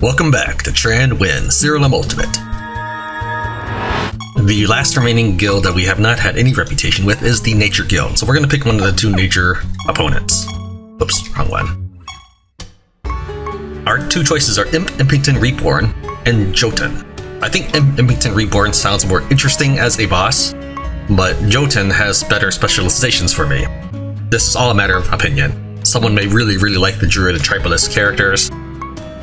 Welcome back to Tran Win Siralim Ultimate. The last remaining guild that we have not had any reputation with is the Nature Guild, so we're going to pick one of the two nature opponents. Oops, wrong one. Our two choices are Imp Impington Reborn and Jotun. I think Imp Impington Reborn sounds more interesting as a boss, but Jotun has better specializations for me. This is all a matter of opinion. Someone may really like the Druid and Tribalist characters,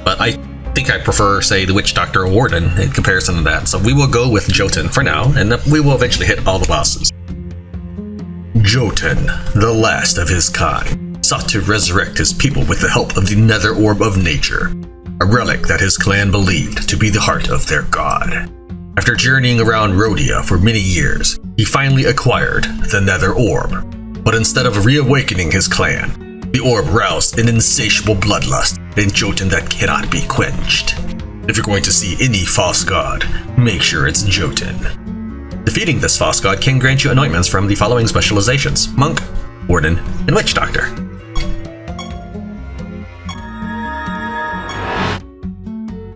but I think I prefer, say, the Witch Doctor or Warden in comparison to that, so we will go with Jotun for now, and we will eventually hit all the bosses. Jotun, the last of his kind, sought to resurrect his people with the help of the Nether Orb of Nature, a relic that his clan believed to be the heart of their god. After journeying around Rhodia for many years, he finally acquired the Nether Orb, but instead of reawakening his clan, the orb roused an insatiable bloodlust in Jotun that cannot be quenched. If you're going to see any false god, make sure it's Jotun. Defeating this false god can grant you anointments from the following specializations: Monk, Warden, and Witch Doctor.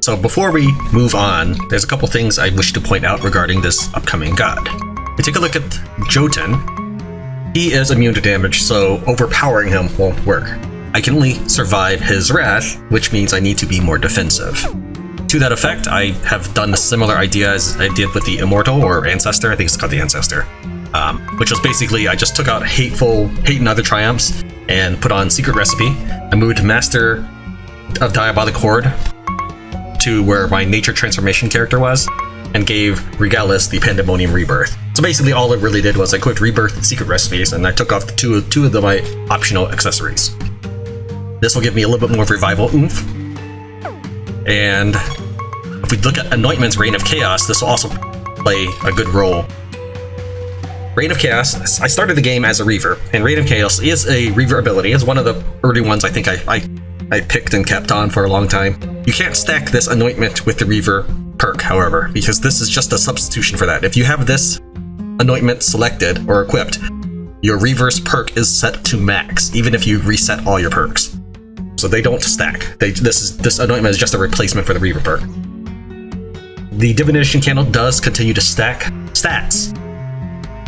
So before we move on, there's a couple things I wish to point out regarding this upcoming god. If you take a look at Jotun, he is immune to damage, so overpowering him won't work. I can only survive his wrath, which means I need to be more defensive. To that effect, I have done a similar idea as I did with the Immortal or Ancestor. I think it's called the Ancestor, which was basically I just took out Hate and Other Triumphs and put on Secret Recipe. I moved Master of Diabolic Horde to where my Nature Transformation character was, and gave Regalis the Pandemonium Rebirth. So basically all it really did was I equipped Rebirth and Secret Recipes, and I took off two of my optional accessories. This will give me a little bit more revival oomph. And if we look at Anointment's Reign of Chaos, this will also play a good role. Reign of Chaos, I started the game as a Reaver, and Reign of Chaos is a Reaver ability. It's one of the early ones I think I picked and kept on for a long time. You can't stack this Anointment with the Reaver perk, however, because this is just a substitution for that. If you have this Anointment selected or equipped, your Reaver's perk is set to max, even if you reset all your perks. So they don't stack. This Anointment is just a replacement for the Reaver perk. The Divination Candle does continue to stack stats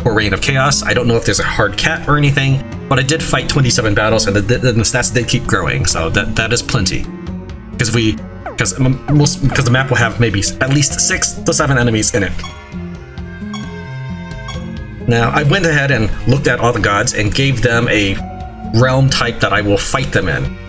for Reign of Chaos. I don't know if there's a hard cap or anything, but I did fight 27 battles, and the stats did keep growing, so that is plenty. Because the map will have maybe at least 6 to 7 enemies in it. Now, I went ahead and looked at all the gods and gave them a realm type that I will fight them in.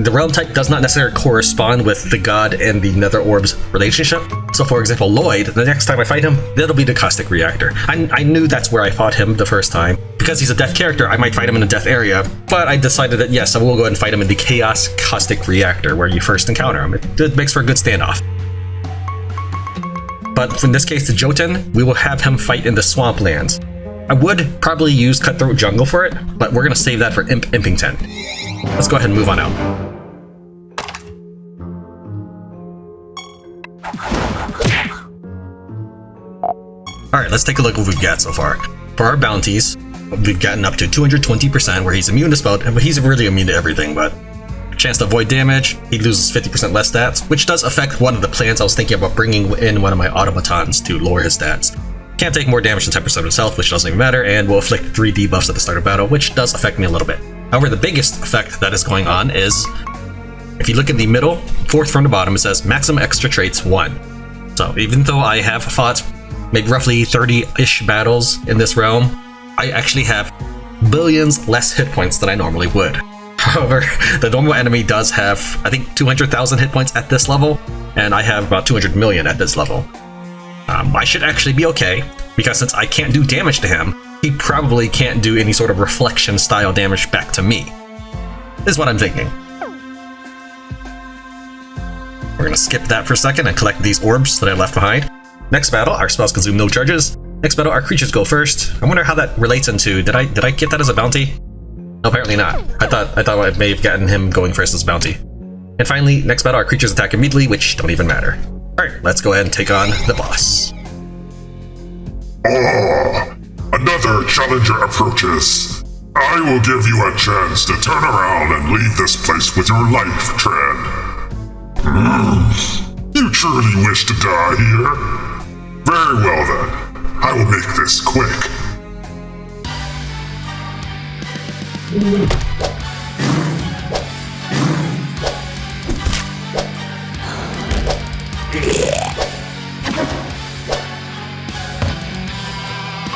The realm type does not necessarily correspond with the god and the Nether Orb's relationship. So for example, Lloyd, the next time I fight him, that'll be the Caustic Reactor. I knew that's where I fought him the first time. Because he's a death character, I might fight him in a death area, but I decided that yes, I will go ahead and fight him in the Chaos Caustic Reactor, where you first encounter him. It makes for a good standoff. But in this case, the Jotun, we will have him fight in the Swamplands. I would probably use Cutthroat Jungle for it, but we're going to save that for Imp Impington. Let's go ahead and move on out. Alright, let's take a look at what we've got so far. For our bounties, we've gotten up to 220%, where he's immune to spell, but he's really immune to everything, but chance to avoid damage, he loses 50% less stats, which does affect one of the plans I was thinking about bringing in one of my automatons to lower his stats. Can't take more damage than 10% of his health, which doesn't even matter, and will inflict 3 debuffs at the start of battle, which does affect me a little bit. However, the biggest effect that is going on is, if you look in the middle, 4th from the bottom, it says maximum extra traits 1. So even though I have fought maybe roughly 30-ish battles in this realm, I actually have billions less hit points than I normally would. However, the normal enemy does have, I think, 200,000 hit points at this level, and I have about 200 million at this level. I should actually be okay, because since I can't do damage to him, he probably can't do any sort of reflection style damage back to me. Is what I'm thinking. We're gonna skip that for a second and collect these orbs that I left behind. Next battle, our spells consume no charges. Next battle, our creatures go first. I wonder how that relates into, did I get that as a bounty? No, apparently not. I thought I may have gotten him going first as a bounty. And finally, next battle, our creatures attack immediately, which don't even matter. Alright, let's go ahead and take on the boss. Another challenger approaches. I will give you a chance to turn around and leave this place with your life, Tran. You truly wish to die here? Very well then. I will make this quick.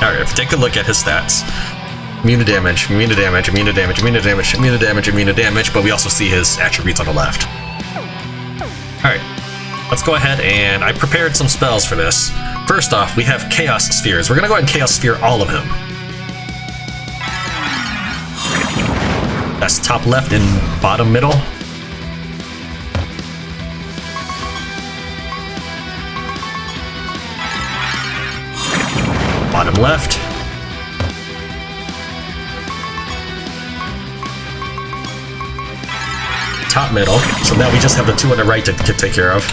Alright, if you take a look at his stats. Immune to damage, immune to damage, immune to damage, immune to damage, immune to damage, immune to damage, but we also see his attributes on the left. Alright, let's go ahead and I prepared some spells for this. First off, we have Chaos Spheres. We're gonna go ahead and Chaos Sphere all of him. That's top left and bottom middle. Bottom left. Top middle. So now we just have the two on the right to take care of.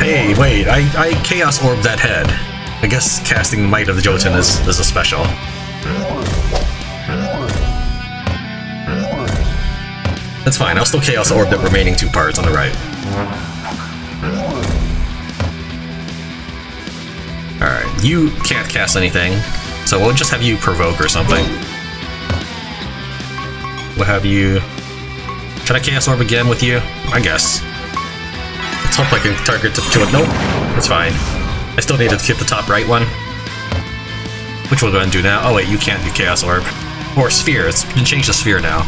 Hey, wait, I Chaos Orb that head. I guess casting Might of the Jotun is a special. That's fine, I'll still Chaos Orb the remaining two parts on the right. Alright, you can't cast anything, so we'll just have you provoke or something. We'll have you... Should I Chaos Orb again with you? I guess. Let's hope I can target to it. Nope, it's fine. I still need to hit the top right one. Which we'll go ahead and do now. Oh wait, you can't do Chaos Orb. Or Sphere, it's been changed to Sphere now.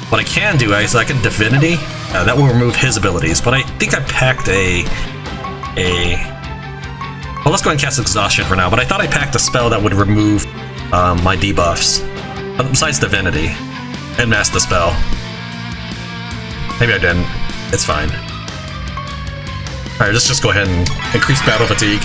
What I can do is I can Divinity. That will remove his abilities, but I think I packed well, let's go ahead and cast Exhaustion for now, but I thought I packed a spell that would remove my debuffs. Besides Divinity. And mask the spell. Maybe I didn't. It's fine. Alright, let's just go ahead and increase battle fatigue.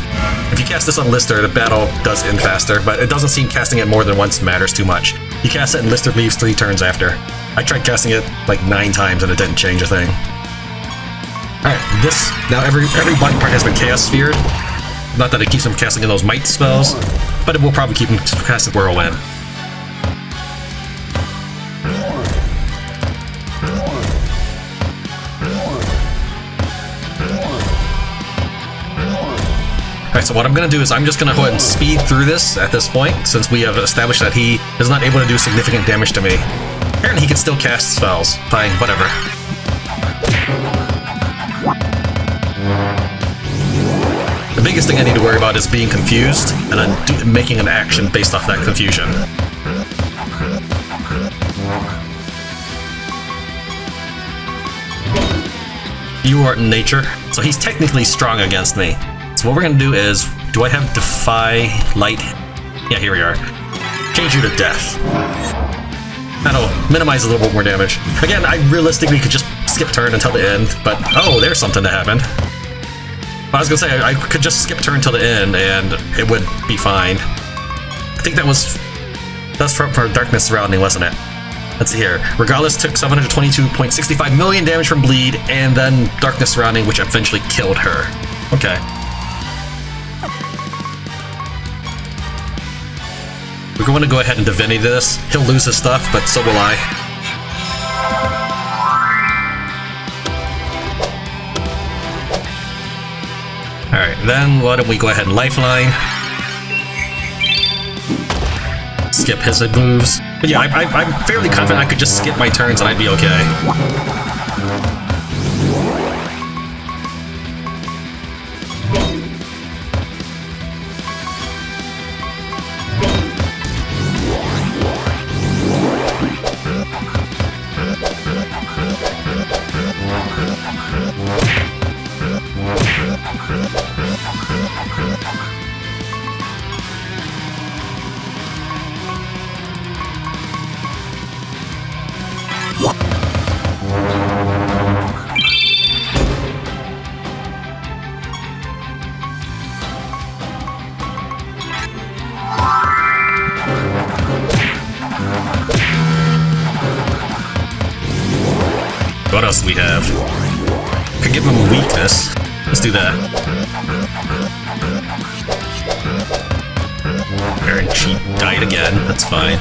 If you cast this on Lister, the battle does end faster, but it doesn't seem casting it more than once matters too much. You cast it and Lister leaves 3 turns after. I tried casting it like 9 times and it didn't change a thing. Alright, this, now every button part has been Chaos Sphered. Not that it keeps him casting in those Might spells, but it will probably keep him casting Whirlwind. Alright, so what I'm going to do is I'm just going to go ahead and speed through this at this point, since we have established that he is not able to do significant damage to me. Apparently he can still cast spells. Fine, whatever. The biggest thing I need to worry about is being confused, and then making an action based off that confusion. You are in nature, so he's technically strong against me. So what we're gonna do is, do I have Defy Light? Yeah, here we are. Change you to Death. That'll minimize a little bit more damage. Again, I realistically could just skip turn until the end, but oh, there's something that happened. I was gonna say, I could just skip turn till the end and it would be fine. I think that's for Darkness Surrounding, wasn't it? Let's see here. Regardless took 722.65 million damage from Bleed, and then Darkness Surrounding, which eventually killed her. Okay. We're going to go ahead and Divinity this. He'll lose his stuff, but so will I. Alright, then why don't we go ahead and Lifeline. Skip his moves. But yeah, I'm fairly confident I could just skip my turns and I'd be okay. What else do we have? Could give him a weakness. Let's do that. And she died again. That's fine.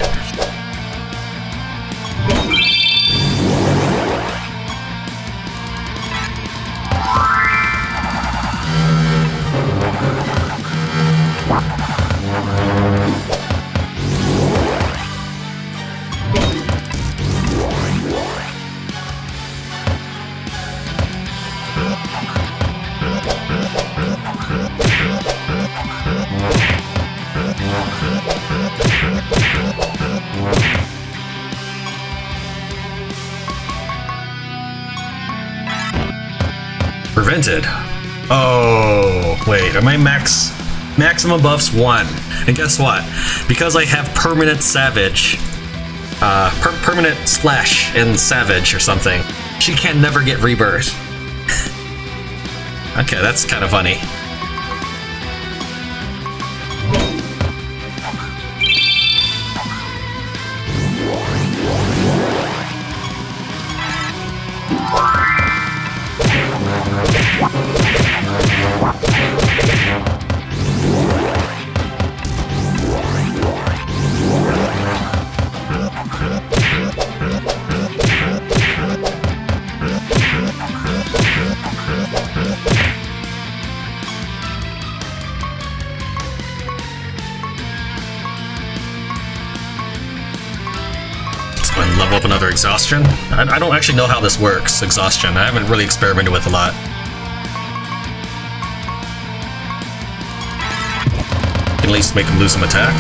Prevented. Oh, wait, are my maximum buffs 1? And guess what? Because I have permanent savage, permanent slash in savage or something, she can never get rebirth. Okay, that's kind of funny. Level up another exhaustion. I don't actually know how this works, exhaustion. I haven't really experimented with a lot. Can at least make him lose some attack.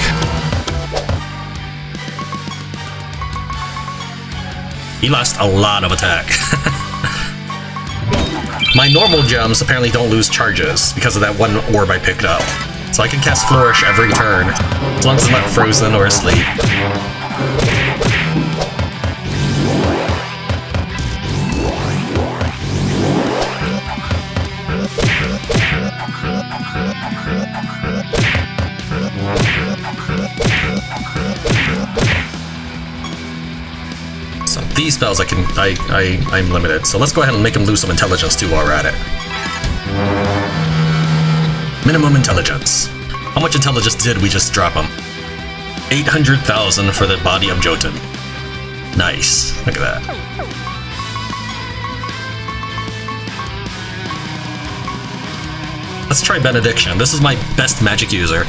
He lost a lot of attack. My normal gems apparently don't lose charges because of that one orb I picked up. So I can cast Flourish every turn, as long as I'm not frozen or asleep. So these spells I'm limited. So let's go ahead and make him lose some intelligence too while we're at it. Minimum intelligence. How much intelligence did we just drop him? 800,000 for the body of Jotun. Nice. Look at that. Let's try Benediction. This is my best magic user.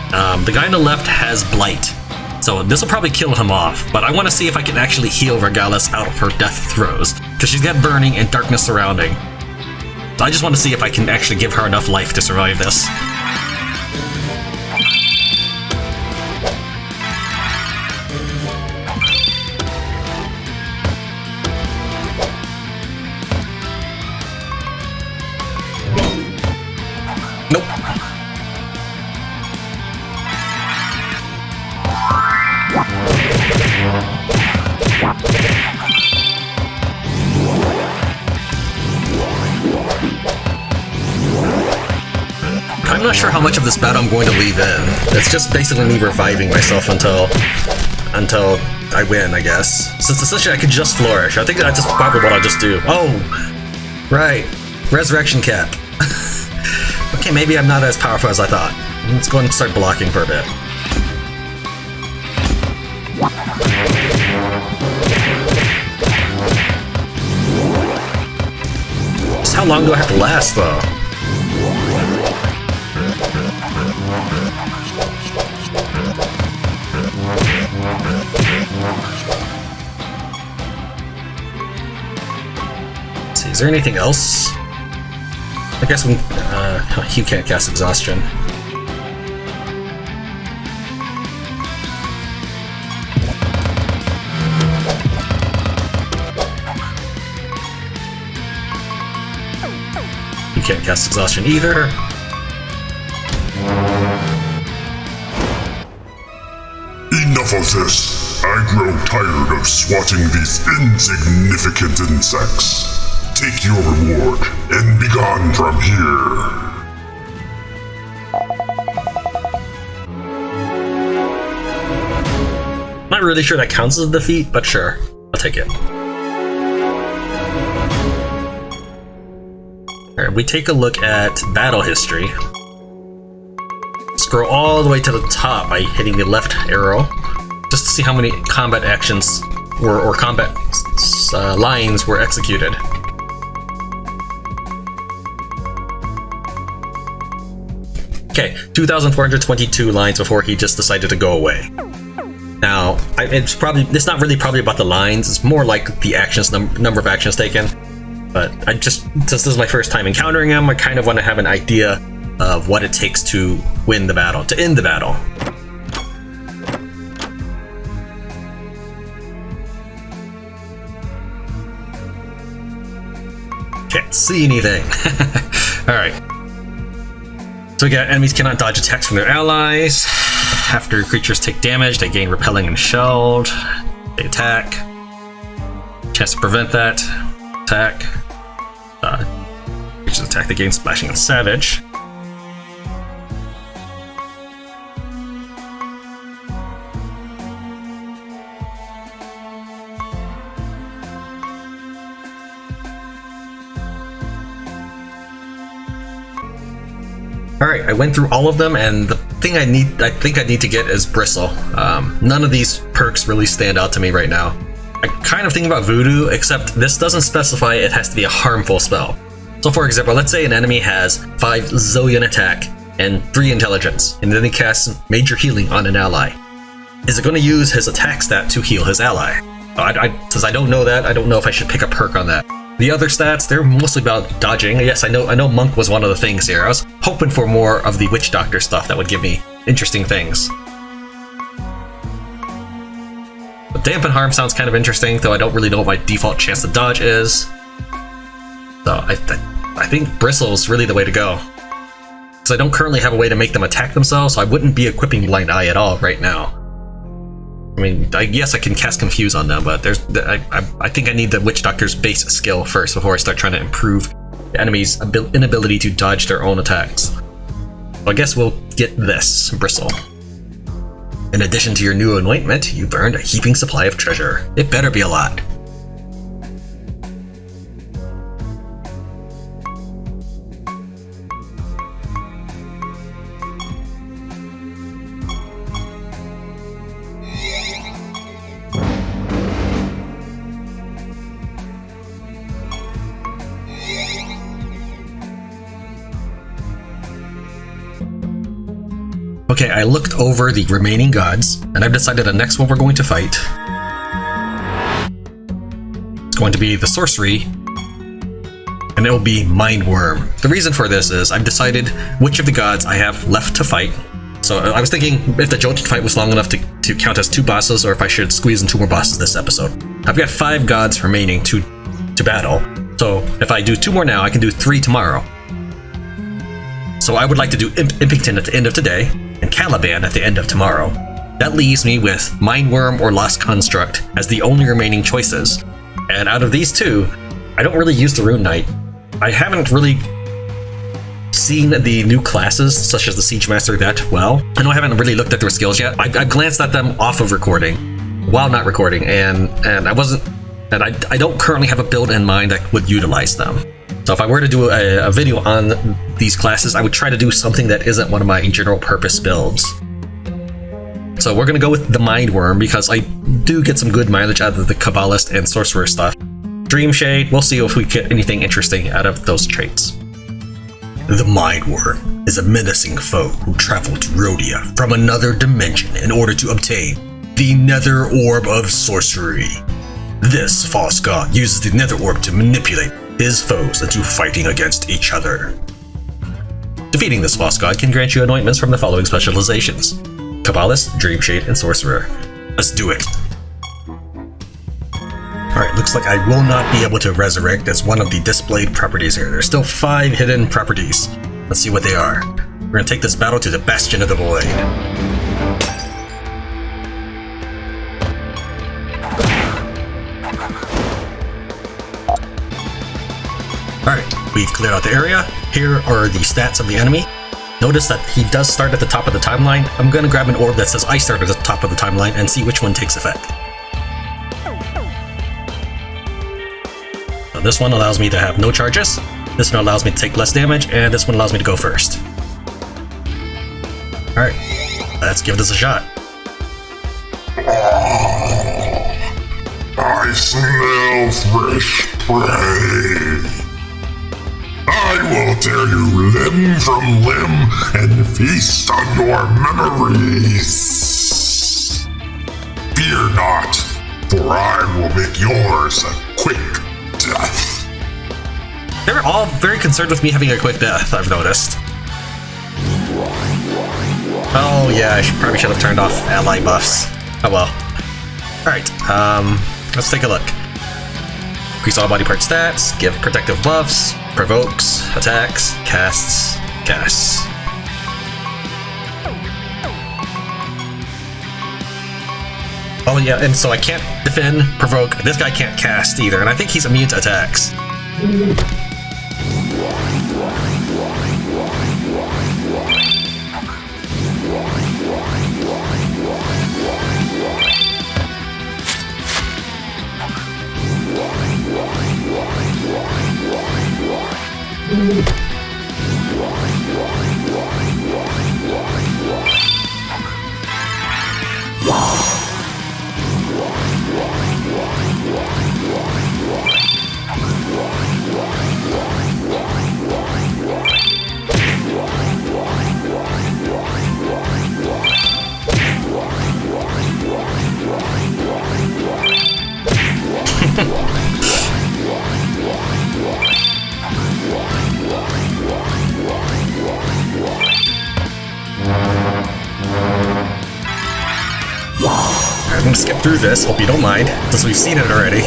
The guy on the left has Blight, so this will probably kill him off, but I want to see if I can actually heal Regalis out of her death throes, because she's got Burning and Darkness Surrounding. So I just want to see if I can actually give her enough life to survive this. Nope. I'm not sure how much of this battle I'm going to leave in. It's just basically me reviving myself until I win, I guess. Since essentially I could just flourish. I think that's just probably what I'll just do. Oh, right. Resurrection Cap. Okay, maybe I'm not as powerful as I thought. Let's go ahead and start blocking for a bit. Just how long do I have to last, though? Let's see, is there anything else? I guess you can't cast Exhaustion. You can't cast exhaustion either. Enough of this. I grow tired of swatting these insignificant insects. Take your reward and be gone from here. Not really sure that counts as a defeat, but sure, I'll take it. Alright, we take a look at battle history. Scroll all the way to the top by hitting the left arrow, just to see how many combat actions or combat lines were executed. Okay, 2,422 lines before he just decided to go away. Now, it's not really probably about the lines, it's more like the actions, number of actions taken. But since this is my first time encountering him, I kind of want to have an idea of what it takes to win the battle, to end the battle. Can't see anything. Alright. So we got enemies cannot dodge attacks from their allies. After creatures take damage, they gain repelling and shelled. They attack. Chance to prevent that. Attack. Creatures attack, they gain splashing and savage. Alright, I went through all of them, and the thing I think I need to get is Bristle. None of these perks really stand out to me right now. I kind of think about Voodoo, except this doesn't specify it has to be a harmful spell. So for example, let's say an enemy has 5 zillion attack and 3 intelligence, and then he casts major healing on an ally. Is it going to use his attack stat to heal his ally? Since I don't know that, I don't know if I should pick a perk on that. The other stats, they're mostly about dodging. Yes, I know Monk was one of the things here. I was hoping for more of the Witch Doctor stuff that would give me interesting things. But Dampen Harm sounds kind of interesting, though I don't really know what my default chance to dodge is. So I think Bristle is really the way to go. Because I don't currently have a way to make them attack themselves, so I wouldn't be equipping Blind Eye at all right now. I mean, yes, I can cast Confuse on them, but I think I need the Witch Doctor's base skill first before I start trying to improve the enemy's inability to dodge their own attacks. So I guess we'll get this, Bristle. In addition to your new anointment, you've earned a heaping supply of treasure. It better be a lot. Okay, I looked over the remaining gods, and I've decided the next one we're going to fight is going to be the sorcery, and it will be Mindwurm. The reason for this is I've decided which of the gods I have left to fight. So I was thinking if the Jotun fight was long enough to count as 2 bosses, or if I should squeeze in 2 more bosses this episode. I've got 5 gods remaining to battle, so if I do 2 more now, I can do 3 tomorrow. So I would like to do Imp Impington at the end of today, and Caliban at the end of tomorrow. That leaves me with Mindwurm or Lost Construct as the only remaining choices. And out of these 2, I don't really use the Rune Knight. I haven't really seen the new classes, such as the Siege Master, that well. I know I haven't really looked at their skills yet. I've glanced at them off of recording, while not recording, and I don't currently have a build in mind that would utilize them. So if I were to do a video on these classes, I would try to do something that isn't one of my general purpose builds. So we're going to go with the Mindwurm, because I do get some good mileage out of the Kabbalist and Sorcerer stuff. Dreamshade, we'll see if we get anything interesting out of those traits. The Mindwurm is a menacing foe who traveled to Rhodia from another dimension in order to obtain the Nether Orb of Sorcery. This false god uses the Nether Orb to manipulate his foes into fighting against each other. Defeating this false god can grant you anointments from the following specializations: Kabbalist, Dreamshade, and Sorcerer. Let's do it. Alright, looks like I will not be able to resurrect as one of the displayed properties here. There's still 5 hidden properties. Let's see what they are. We're gonna take this battle to the Bastion of the Void. Alright, we've cleared out the area. Here are the stats of the enemy. Notice that he does start at the top of the timeline. I'm gonna grab an orb that says I started at the top of the timeline and see which one takes effect. So this one allows me to have no charges, this one allows me to take less damage, and this one allows me to go first. Alright, let's give this a shot. I smell fresh prey. I will tear you limb from limb and feast on your memories. Fear not, for I will make yours a quick death. They're all very concerned with me having a quick death, I've noticed. Oh yeah, I probably should have turned off ally buffs. Oh well. Alright, let's take a look. Increase all body part stats, give protective buffs, provokes, attacks, casts. Oh yeah, and so I can't defend, provoke, this guy can't cast either, and I think he's immune to attacks. I'm gonna skip through this, hope you don't mind, since we've seen it already.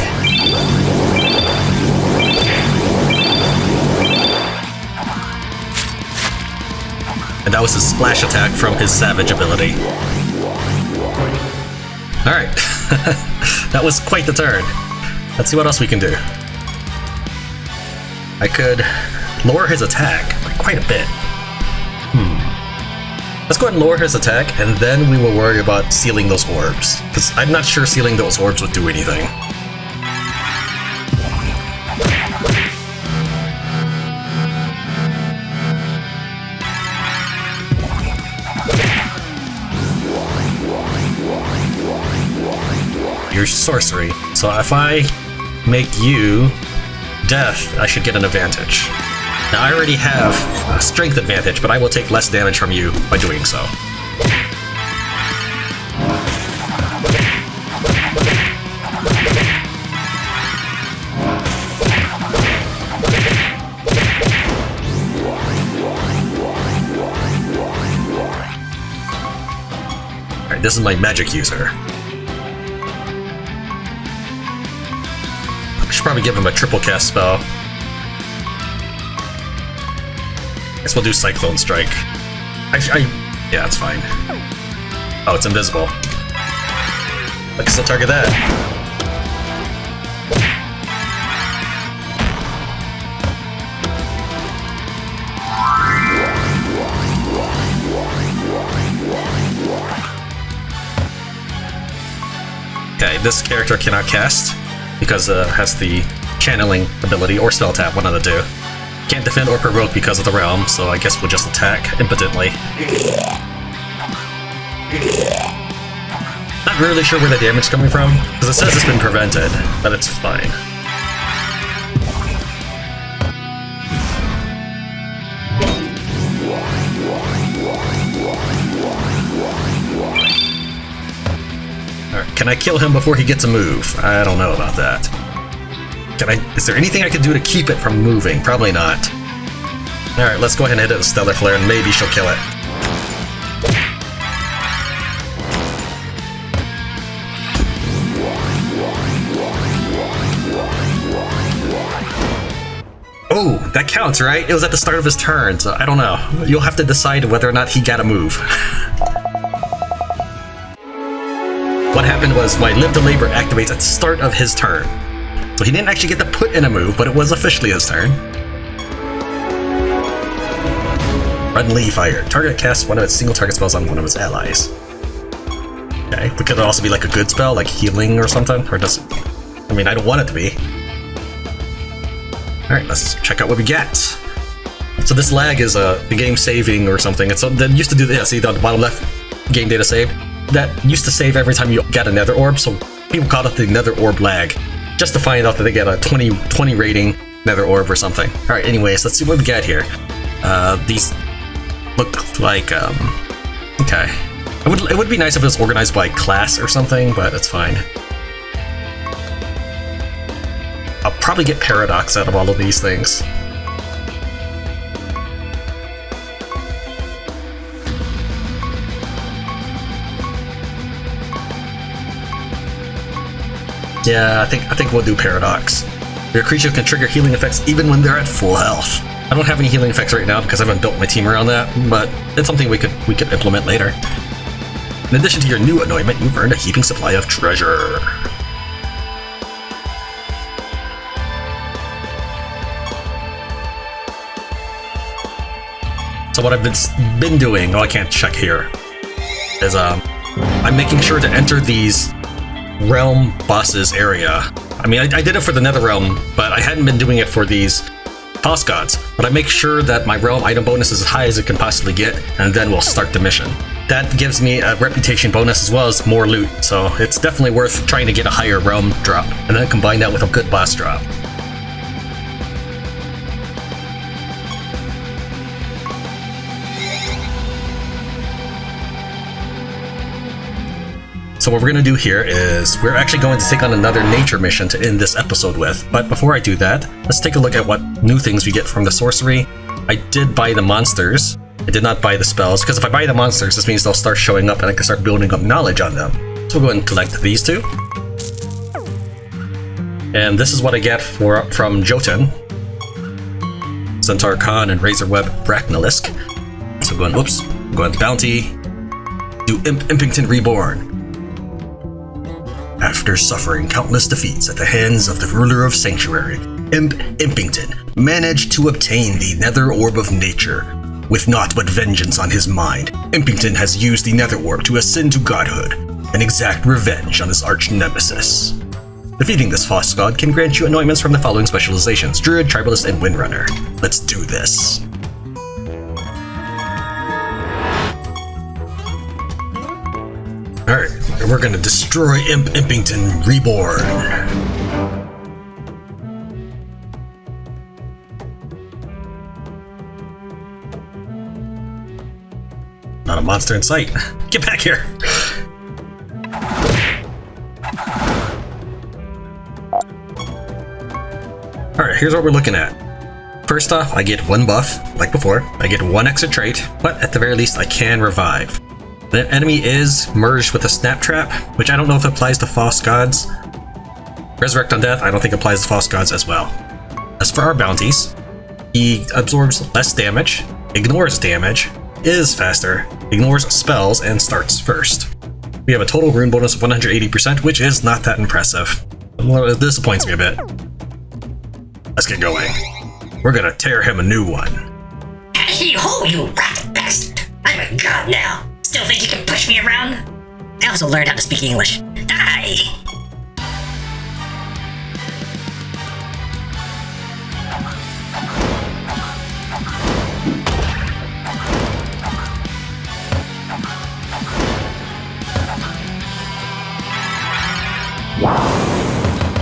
And that was his splash attack from his Savage ability. Alright, that was quite the turn. Let's see what else we can do. I could lower his attack by quite a bit. Let's go ahead and lower his attack, and then we will worry about sealing those orbs. Because I'm not sure sealing those orbs would do anything. Your sorcery. So if I make you death, I should get an advantage. Now I already have a strength advantage, but I will take less damage from you by doing so. Alright, this is my magic user. I should probably give him a triple cast spell. Guess we'll do Cyclone Strike. Yeah, it's fine. Oh, it's invisible. I can still target that. Okay, this character cannot cast because it has the channeling ability or spell tap, one of the two. Can't defend or provoke because of the realm, so I guess we'll just attack impotently. Not really sure where the damage is coming from, because it says it's been prevented, but it's fine. Alright, can I kill him before he gets a move? I don't know about that. Is there anything I can do to keep it from moving? Probably not. Alright, let's go ahead and hit it with Stellar Flare and maybe she'll kill it. that counts, right? It was at the start of his turn, so I don't know. You'll have to decide whether or not he got a move. What happened was my Live to Labor activates at the start of his turn. So he didn't actually get to put in a move, but it was officially his turn. Suddenly fire. Target casts one of its single target spells on one of its allies. Okay, but could it also be like a good spell, like healing or something? Or does it? I mean, I don't want it to be. Alright, let's check out what we get. So this lag is the game saving or something. It's that used to do this. See the bottom left game data save? That used to save every time you got a nether orb, so people called it the nether orb lag. Just to find out that they get a 20 rating nether orb or something. Alright, anyways, let's see what we got here. These look like, okay. It would be nice if it was organized by class or something, but it's fine. I'll probably get Paradox out of all of these things. Yeah, I think we'll do Paradox. Your creature can trigger healing effects even when they're at full health. I don't have any healing effects right now because I haven't built my team around that, but it's something we could implement later. In addition to your new anointment, you've earned a heaping supply of treasure. So what I've been doing, I can't check here, is I'm making sure to enter these realm bosses area. I mean, I did it for the Nether Realm, but I hadn't been doing it for these False Gods. But I make sure that my realm item bonus is as high as it can possibly get, and then we'll start the mission. That gives me a reputation bonus as well as more loot, so it's definitely worth trying to get a higher realm drop, and then combine that with a good boss drop. So what we're going to do here is we're actually going to take on another nature mission to end this episode with. But before I do that, let's take a look at what new things we get from the sorcery. I did buy the monsters. I did not buy the spells, because if I buy the monsters, this means they'll start showing up and I can start building up knowledge on them. So we'll go ahead and collect these two. And this is what I get from Jotun, Centaur Khan, and Razorweb Brachnalisk. So go ahead, bounty, do Imp Impington Reborn. After suffering countless defeats at the hands of the ruler of Sanctuary, Imp Impington managed to obtain the Nether Orb of Nature. With naught but vengeance on his mind, Impington has used the Nether Orb to ascend to godhood and exact revenge on his arch nemesis. Defeating this false god can grant you anointments from the following specializations: Druid, Tribalist, and Windrunner. Let's do this. Alright, and we're gonna destroy Imp Impington Reborn. Not a monster in sight. Get back here! Alright, here's what we're looking at. First off, I get one buff, like before. I get one extra trait, but at the very least I can revive. The enemy is merged with a snap trap, which I don't know if it applies to false gods. Resurrect Undeath, I don't think applies to false gods as well. As for our bounties, he absorbs less damage, ignores damage, is faster, ignores spells, and starts first. We have a total rune bonus of 180%, which is not that impressive. Well, it disappoints me a bit. Let's get going. We're gonna tear him a new one. Hey-ho, you rat bastard! I'm a god now. Still think you can push me around? I also learned how to speak English. Die!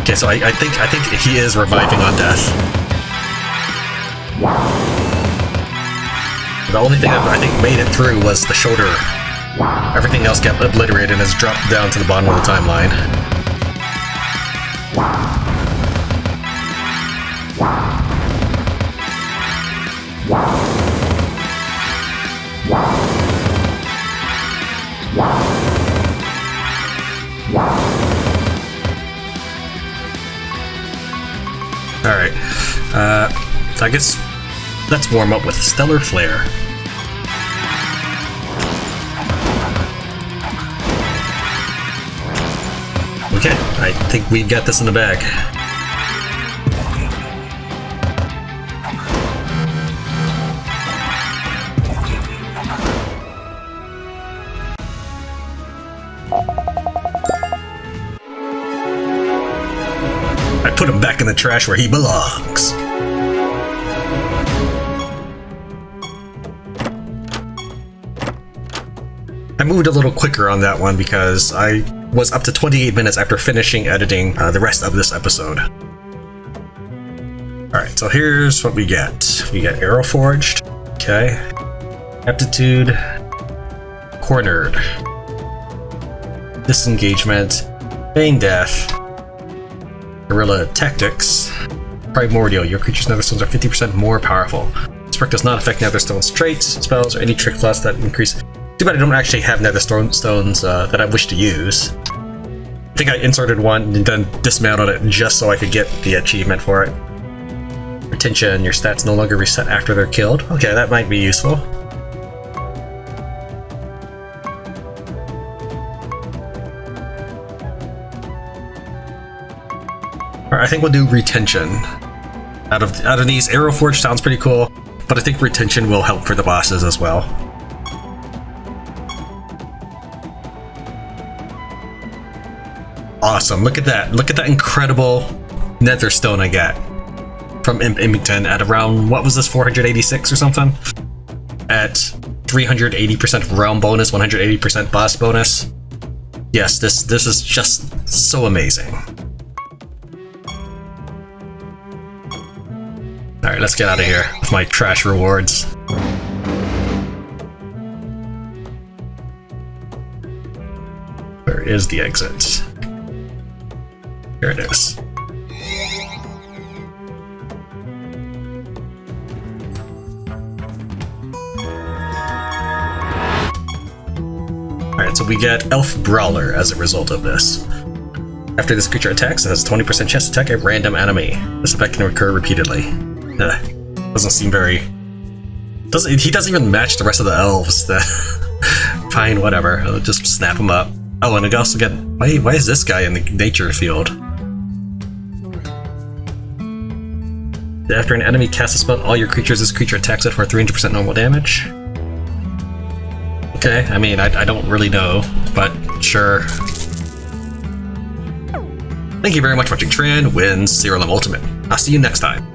Okay, so I think he is reviving on death. The only thing that I think made it through was the shoulder. Everything else got obliterated and has dropped down to the bottom of the timeline. Alright, so I guess Let's warm up with Stellar Flare. Okay, I think we got this in the bag. I put him back in the trash where he belongs. I moved a little quicker on that one because I was up to 28 minutes after finishing editing the rest of this episode. Alright, so here's what we get. We get Arrow Forged, okay. Aptitude, Cornered, Disengagement, Feign Death, Guerrilla Tactics, Primordial. Your creature's Netherstones are 50% more powerful. This perk does not affect Netherstone's traits, spells, or any trick class that increase. Too bad I don't actually have Netherstones that I wish to use. I think I inserted one and then dismantled it just so I could get the achievement for it. Retention, your stats no longer reset after they're killed. Okay, that might be useful. Alright, I think we'll do Retention. Out of these, Arrow Forge sounds pretty cool, but I think Retention will help for the bosses as well. Awesome, look at that. Look at that incredible Netherstone I got from Imp Impington at around, what was this, 486 or something? At 380% realm bonus, 180% boss bonus. Yes, this is just so amazing. Alright, let's get out of here with my trash rewards. Where is the exit? Here it is. Alright, so we get Elf Brawler as a result of this. After this creature attacks, it has a 20% chance to attack a random enemy. This effect can recur repeatedly. Doesn't seem very... He doesn't even match the rest of the elves. Fine, whatever. I'll just snap him up. Oh, and I also get... Why is this guy in the nature field? After an enemy casts a spell, all your creatures, this creature attacks it for 300% normal damage. Okay, I mean, I don't really know, but sure. Thank you very much for watching. Tran wins Siralim Ultimate. I'll see you next time.